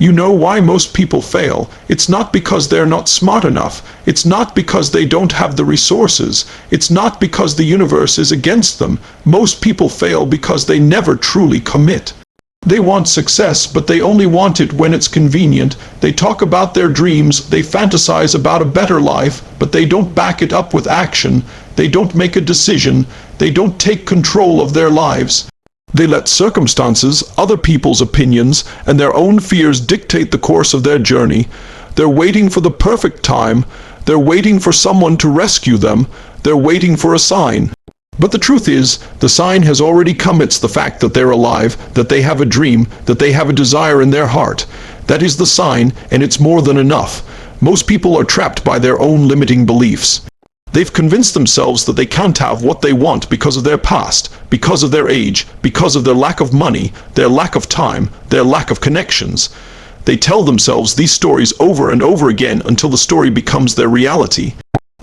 You know why most people fail. It's not because they're not smart enough. It's not because they don't have the resources. It's not because the universe is against them. Most people fail because they never truly commit. They want success, but they only want it when it's convenient. They talk about their dreams, they fantasize about a better life, but they don't back it up with action. They don't make a decision. They don't take control of their lives. They let circumstances, other people's opinions, and their own fears dictate the course of their journey. They're waiting for the perfect time. They're waiting for someone to rescue them. They're waiting for a sign. But the truth is, the sign has already come. It's the fact that they're alive, that they have a dream, that they have a desire in their heart. That is the sign, and it's more than enough. Most people are trapped by their own limiting beliefs. They've convinced themselves that they can't have what they want because of their past, because of their age, because of their lack of money, their lack of time, their lack of connections. They tell themselves these stories over and over again until the story becomes their reality.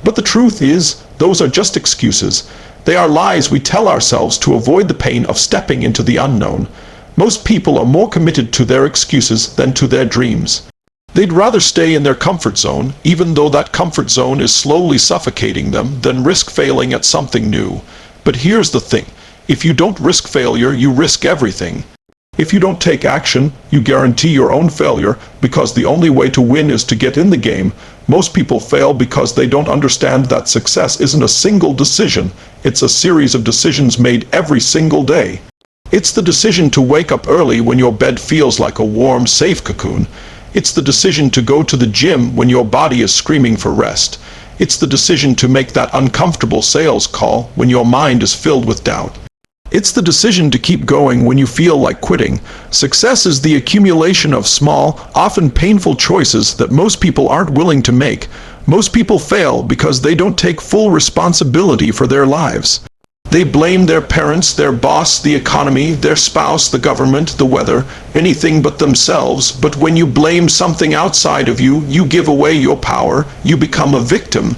But the truth is, those are just excuses. They are lies we tell ourselves to avoid the pain of stepping into the unknown. Most people are more committed to their excuses than to their dreams. They'd rather stay in their comfort zone, even though that comfort zone is slowly suffocating them, than risk failing at something new. But here's the thing. If you don't risk failure, you risk everything. If you don't take action, you guarantee your own failure, because the only way to win is to get in the game. Most people fail because they don't understand that success isn't a single decision. It's a series of decisions made every single day. It's the decision to wake up early when your bed feels like a warm, safe cocoon. It's the decision to go to the gym when your body is screaming for rest. It's the decision to make that uncomfortable sales call when your mind is filled with doubt. It's the decision to keep going when you feel like quitting. Success is the accumulation of small, often painful choices that most people aren't willing to make. Most people fail because they don't take full responsibility for their lives. They blame their parents, their boss, the economy, their spouse, the government, the weather, anything but themselves. But when you blame something outside of you, you give away your power. You become a victim.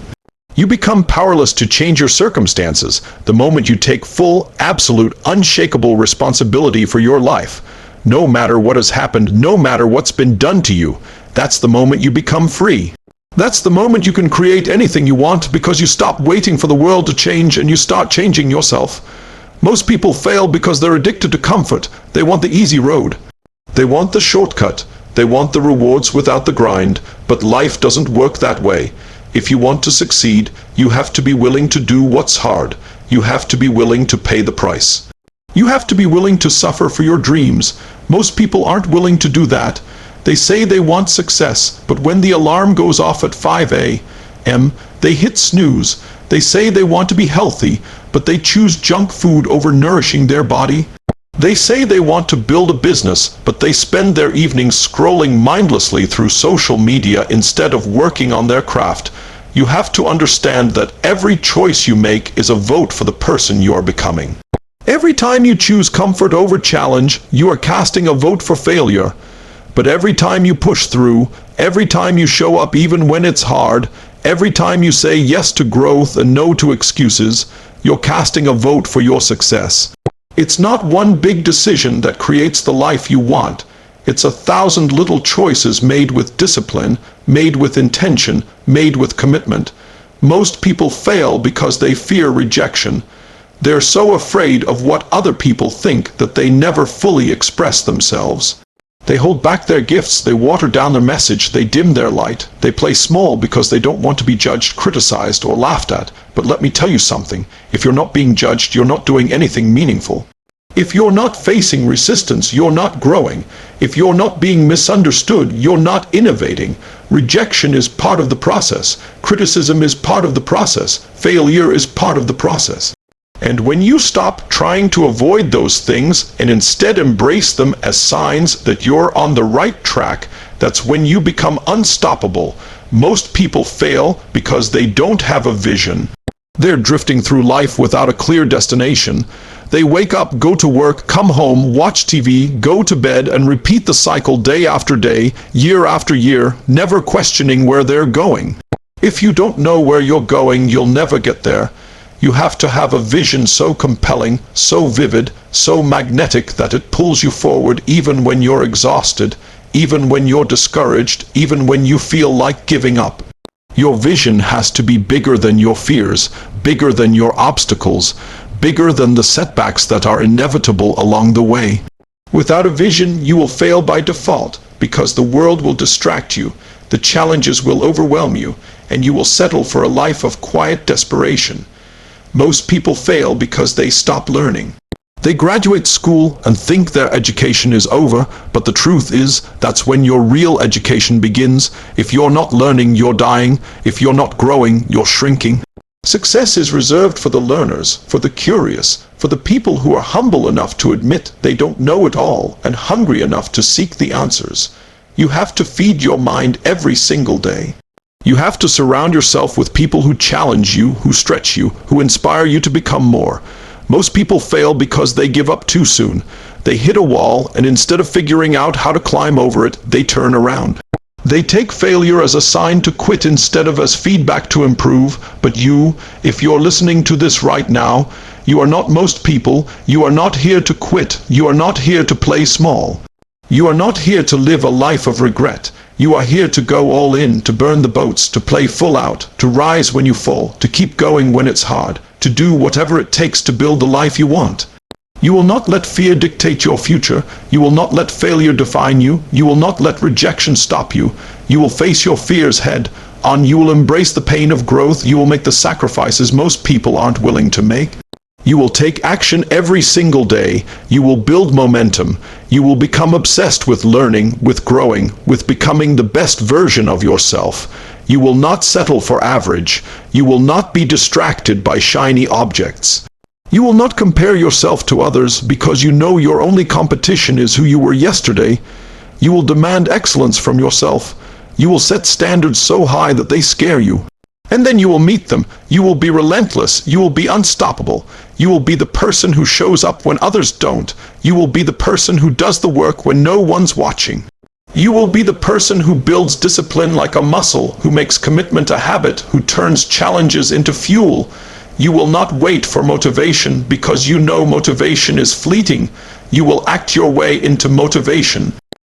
You become powerless to change your circumstances the moment you take full, absolute, unshakable responsibility for your life. No matter what has happened, no matter what's been done to you, that's the moment you become free. That's the moment you can create anything you want because you stop waiting for the world to change and you start changing yourself. Most people fail because they're addicted to comfort. They want the easy road. They want the shortcut. They want the rewards without the grind. But life doesn't work that way. If you want to succeed, you have to be willing to do what's hard. You have to be willing to pay the price. You have to be willing to suffer for your dreams. Most people aren't willing to do that. They say they want success, but when the alarm goes off at 5 a.m., they hit snooze. They say they want to be healthy, but they choose junk food over nourishing their body. They say they want to build a business, but they spend their evenings scrolling mindlessly through social media instead of working on their craft. You have to understand that every choice you make is a vote for the person you are becoming. Every time you choose comfort over challenge, you are casting a vote for failure. But every time you push through, every time you show up even when it's hard, every time you say yes to growth and no to excuses, you're casting a vote for your success. It's not one big decision that creates the life you want. It's 1,000 little choices made with discipline, made with intention, made with commitment. Most people fail because they fear rejection. They're so afraid of what other people think that they never fully express themselves. They hold back their gifts, they water down their message, they dim their light. They play small because they don't want to be judged, criticized, or laughed at. But let me tell you something, if you're not being judged, you're not doing anything meaningful. If you're not facing resistance, you're not growing. If you're not being misunderstood, you're not innovating. Rejection is part of the process. Criticism is part of the process. Failure is part of the process. And when you stop trying to avoid those things and instead embrace them as signs that you're on the right track, that's when you become unstoppable. Most people fail because they don't have a vision. They're drifting through life without a clear destination. They wake up, go to work, come home, watch TV, go to bed, and repeat the cycle day after day, year after year, never questioning where they're going. If you don't know where you're going, you'll never get there. You have to have a vision so compelling, so vivid, so magnetic that it pulls you forward even when you're exhausted. even when you're discouraged, even when you feel like giving up. Your vision has to be bigger than your fears, bigger than your obstacles, bigger than the setbacks that are inevitable along the way. Without a vision, you will fail by default, because the world will distract you, the challenges will overwhelm you, and you will settle for a life of quiet desperation. Most people fail because they stop learning. They graduate school and think their education is over, but the truth is, that's when your real education begins. If you're not learning, you're dying. If you're not growing, you're shrinking. Success is reserved for the learners, for the curious, for the people who are humble enough to admit they don't know it all and hungry enough to seek the answers. You have to feed your mind every single day. You have to surround yourself with people who challenge you, who stretch you, who inspire you to become more. Most people fail because they give up too soon. They hit a wall, and instead of figuring out how to climb over it, they turn around. They take failure as a sign to quit instead of as feedback to improve. But you, if you're listening to this right now, you are not most people. You are not here to quit. You are not here to play small. You are not here to live a life of regret. You are here to go all in, to burn the boats, to play full out, to rise when you fall, to keep going when it's hard, to do whatever it takes to build the life you want. You will not let fear dictate your future. You will not let failure define you. You will not let rejection stop you. You will face your fears head on. You will embrace the pain of growth. You will make the sacrifices most people aren't willing to make. You will take action every single day. You will build momentum. You will become obsessed with learning, with growing, with becoming the best version of yourself. You will not settle for average. You will not be distracted by shiny objects. You will not compare yourself to others because you know your only competition is who you were yesterday. You will demand excellence from yourself. You will set standards so high that they scare you. And then you will meet them. You will be relentless. You will be unstoppable. You will be the person who shows up when others don't. You will be the person who does the work when no one's watching. You will be the person who builds discipline like a muscle, who makes commitment a habit, who turns challenges into fuel. You will not wait for motivation because you know motivation is fleeting. You will act your way into motivation.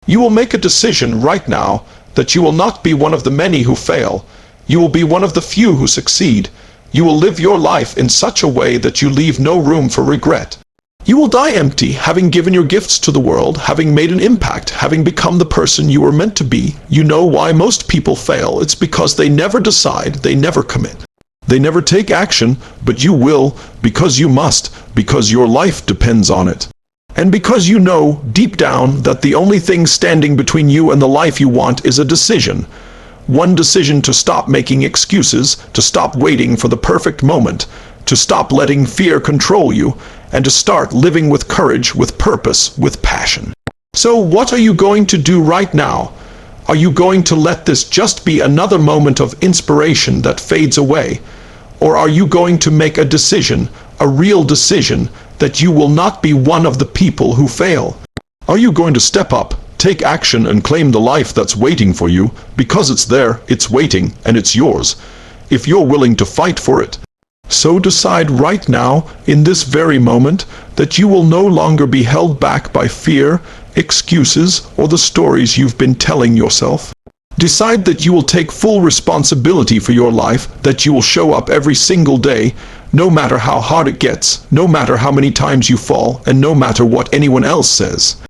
You will make a decision right now that you will not be one of the many who fail. You will be one of the few who succeed. You will live your life in such a way that you leave no room for regret. You will die empty, having given your gifts to the world, having made an impact, having become the person you were meant to be. You know why most people fail. It's because they never decide, they never commit. They never take action, but you will, because you must, because your life depends on it. And because you know, deep down, that the only thing standing between you and the life you want is a decision. One decision to stop making excuses, to stop waiting for the perfect moment, to stop letting fear control you, and to start living with courage, with purpose, with passion. So what are you going to do right now? Are you going to let this just be another moment of inspiration that fades away? Or are you going to make a decision, a real decision, that you will not be one of the people who fail? Are you going to step up, take action, and claim the life that's waiting for you? Because it's there, it's waiting, and it's yours, if you're willing to fight for it. So decide right now, in this very moment, that you will no longer be held back by fear, excuses, or the stories you've been telling yourself. Decide that you will take full responsibility for your life, that you will show up every single day, no matter how hard it gets, no matter how many times you fall, and no matter what anyone else says.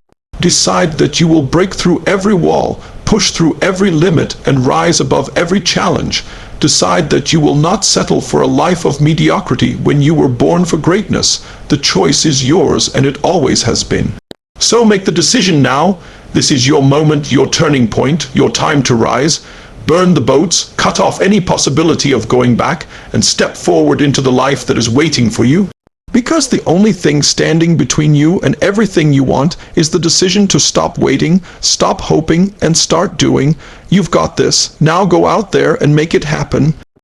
Decide that you will break through every wall, push through every limit, and rise above every challenge. Decide that you will not settle for a life of mediocrity when you were born for greatness. The choice is yours, and it always has been. So make the decision now. This is your moment, your turning point, your time to rise. Burn the boats, cut off any possibility of going back, and step forward into the life that is waiting for you. Because the only thing standing between you and everything you want is the decision to stop waiting, stop hoping, and start doing. You've got this. Now go out there and make it happen.